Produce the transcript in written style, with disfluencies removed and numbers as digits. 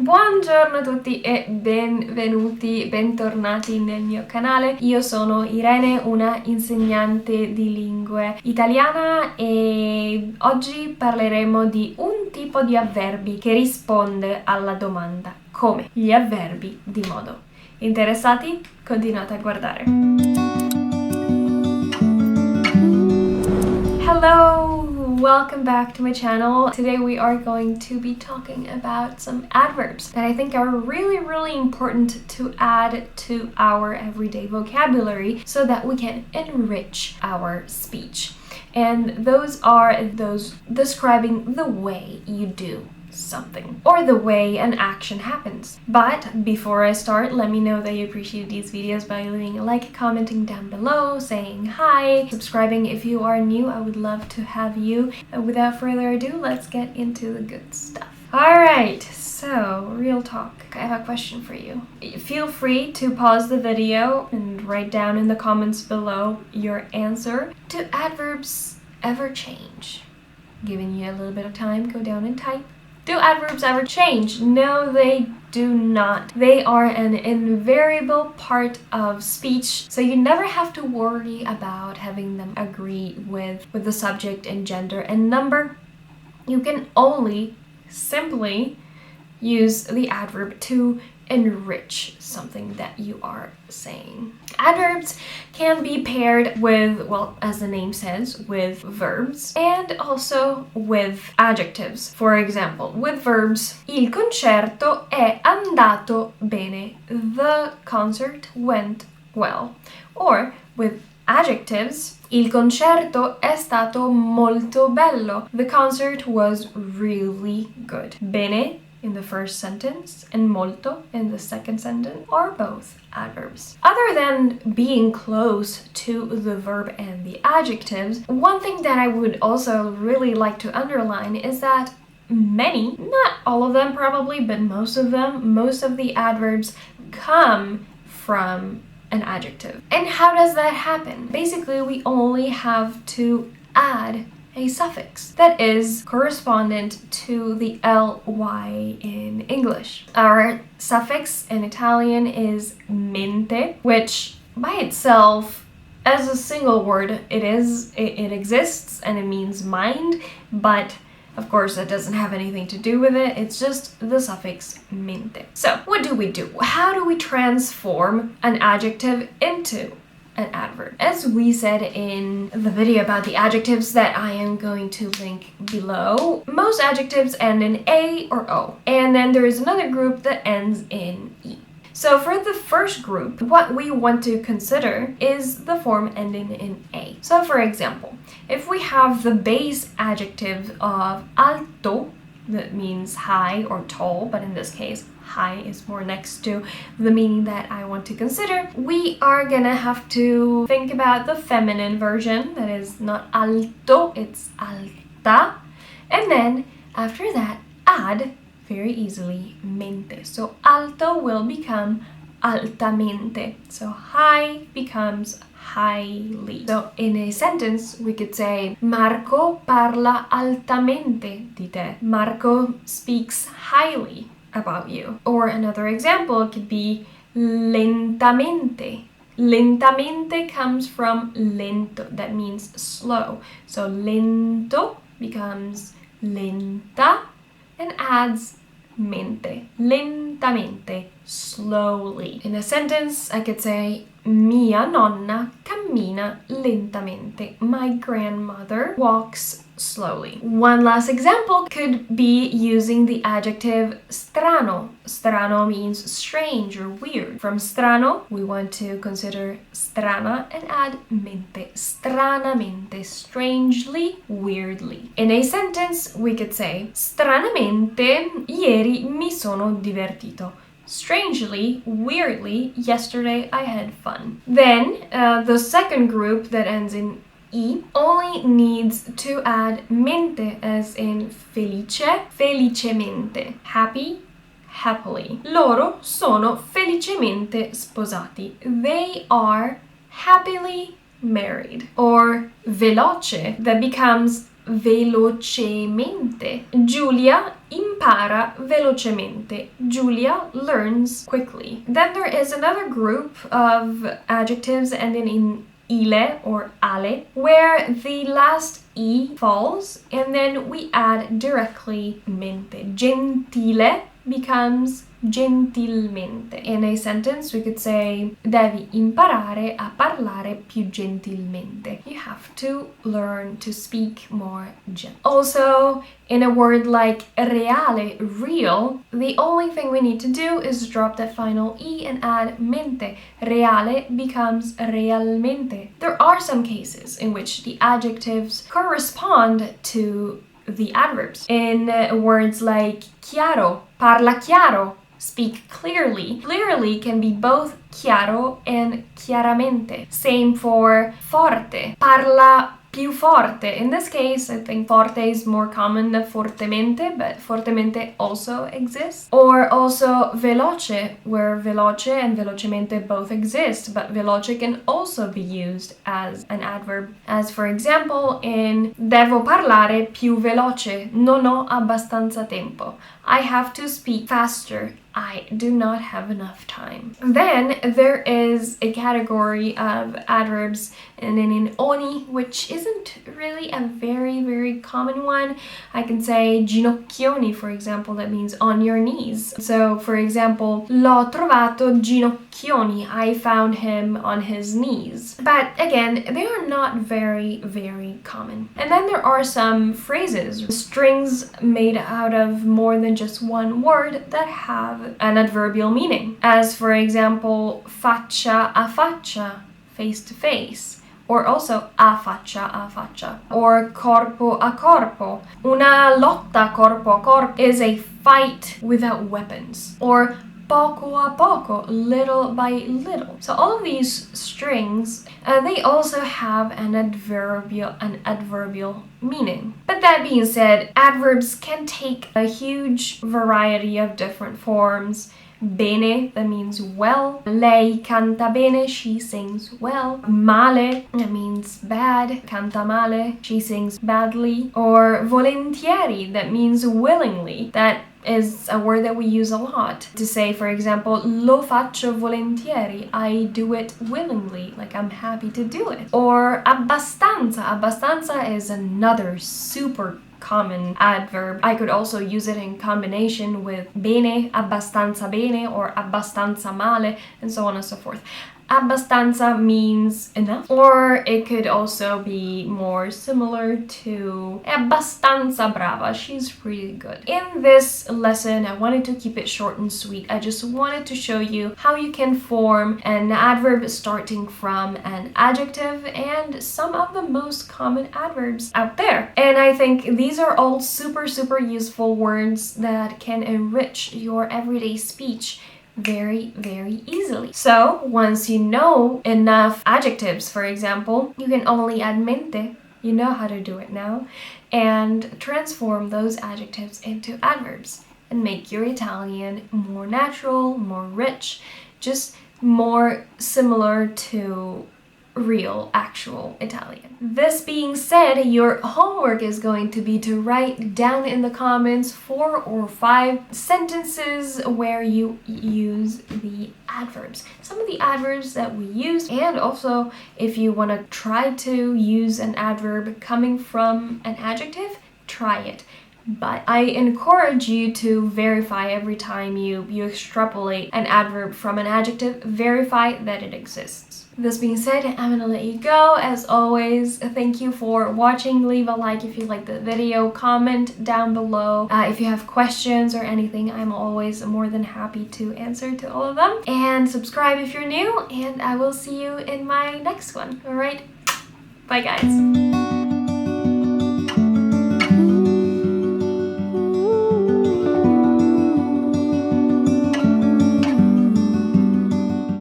Buongiorno a tutti e bentornati nel mio canale. Io sono Irene, una insegnante di lingue italiana e oggi parleremo di un tipo di avverbi che risponde alla domanda come, gli avverbi di modo. Interessati? Continuate a guardare. Hello! Welcome back to my channel. Today we are going to be talking about some adverbs that I think are really important to add to our everyday vocabulary so that we can enrich our speech. And those are those describing the way you do something or the way an action happens. But before I start, let me know that you appreciate these videos by leaving a like, commenting down below, saying hi, subscribing if you are new. I would love to have you. Without further ado, let's get into the good stuff. Alright, so real talk. I have a question for you. Feel free to pause the video and write down in the comments below your answer. Do adverbs ever change? Giving you a little bit of time, go down and type. Do adverbs ever change? No, they do not. They are an invariable part of speech, so you never have to worry about having them agree with the subject and gender and number. You can only simply use the adverb to enrich something that you are saying. Adverbs can be paired with, well, as the name says, with verbs and also with adjectives. For example, with verbs, il concerto è andato bene. The concert went well. Or with adjectives, il concerto è stato molto bello. The concert was really good. Bene in the first sentence and molto in the second sentence are both adverbs. Other than being close to the verb and the adjectives, one thing that I would also really like to underline is that many, not all of them probably, but most of the adverbs come from an adjective. And how does that happen? Basically, we only have to add a suffix that is correspondent to the ly in English. Our suffix in Italian is mente, which by itself, as a single word, it exists and it means mind, but of course that doesn't have anything to do with it. It's just the suffix mente. So what do? How do we transform an adjective into an adverb? As we said in the video about the adjectives that I am going to link below, most adjectives end in A or O, and then there is another group that ends in E. So for the first group, what we want to consider is the form ending in A. So for example, if we have the base adjective of alto, that means high or tall, but in this case, high is more next to the meaning that I want to consider, we are gonna have to think about the feminine version, that is not alto, it's alta, and then after that add very easily mente. So alto will become altamente, so high becomes highly. So in a sentence we could say Marco parla altamente di te. Marco speaks highly about you. Or another example could be lentamente. Lentamente comes from lento, that means slow. So lento becomes lenta and adds mente. Lentamente, slowly. In a sentence I could say mia nonna cammina lentamente. My grandmother walks slowly. One last example could be using the adjective strano. Strano means strange or weird. From strano, we want to consider strana and add mente. Stranamente, strangely, weirdly. In a sentence, we could say stranamente, ieri mi sono divertito. Strangely, weirdly, yesterday I had fun. Then, the second group that ends in E only needs to add mente as in felice, felicemente, happy, happily. Loro sono felicemente sposati. They are happily married. Or veloce, that becomes velocemente. Giulia impara velocemente. Julia learns quickly. Then there is another group of adjectives ending in ile or ale, where the last e falls and then we add directly mente. Gentile becomes gentilmente. In a sentence, we could say devi imparare a parlare più gentilmente. You have to learn to speak more gentle. Also, in a word like reale, real, the only thing we need to do is drop that final e and add mente. Reale becomes realmente. There are some cases in which the adjectives correspond to the adverbs. In words like chiaro, parla chiaro, speak clearly. Clearly can be both chiaro and chiaramente. Same for forte, parla più forte. In this case, I think forte is more common than fortemente, but fortemente also exists. Or also veloce, where veloce and velocemente both exist, but veloce can also be used as an adverb. As for example, in devo parlare più veloce, non ho abbastanza tempo. I have to speak faster. I do not have enough time. Then there is a category of adverbs ending in oni, which isn't really a very common one. I can say ginocchioni, for example, that means on your knees. So, for example, l'ho trovato ginocchioni. I found him on his knees. But again, they are not very common. And then there are some phrases, strings made out of more than just one word that have an adverbial meaning. As for example, faccia a faccia, face to face. Or also a faccia. Or corpo a corpo. Una lotta corpo a corpo is a fight without weapons. Or poco a poco, little by little. So all of these strings, they also have an adverbial meaning. But that being said, adverbs can take a huge variety of different forms. Bene, that means well. Lei canta bene, she sings well. Male, that means bad. Canta male, she sings badly. Or volentieri, that means willingly. That is a word that we use a lot to say, for example, lo faccio volentieri, I do it willingly, like I'm happy to do it. Or abbastanza. Abbastanza is another super common adverb. I could also use it in combination with bene, abbastanza bene, or abbastanza male, and so on and so forth. Abbastanza means enough, or it could also be more similar to abbastanza brava, she's really good. In this lesson, I wanted to keep it short and sweet. I just wanted to show you how you can form an adverb starting from an adjective and some of the most common adverbs out there. And I think these are all super useful words that can enrich your everyday speech very easily. So once you know enough adjectives, for example, you can only add mente, you know how to do it now, and transform those adjectives into adverbs and make your Italian more natural, more rich, just more similar to real, actual Italian. This being said, your homework is going to be to write down in the comments 4 or 5 sentences where you use the adverbs. Some of the adverbs that we use, and also if you want to try to use an adverb coming from an adjective, try it. But I encourage you to verify every time you extrapolate an adverb from an adjective, verify that it exists. This being said, I'm gonna let you go. As always, thank you for watching. Leave a like if you liked the video, comment down below. If you have questions or anything, I'm always more than happy to answer to all of them. And subscribe if you're new, and I will see you in my next one. All right, bye guys.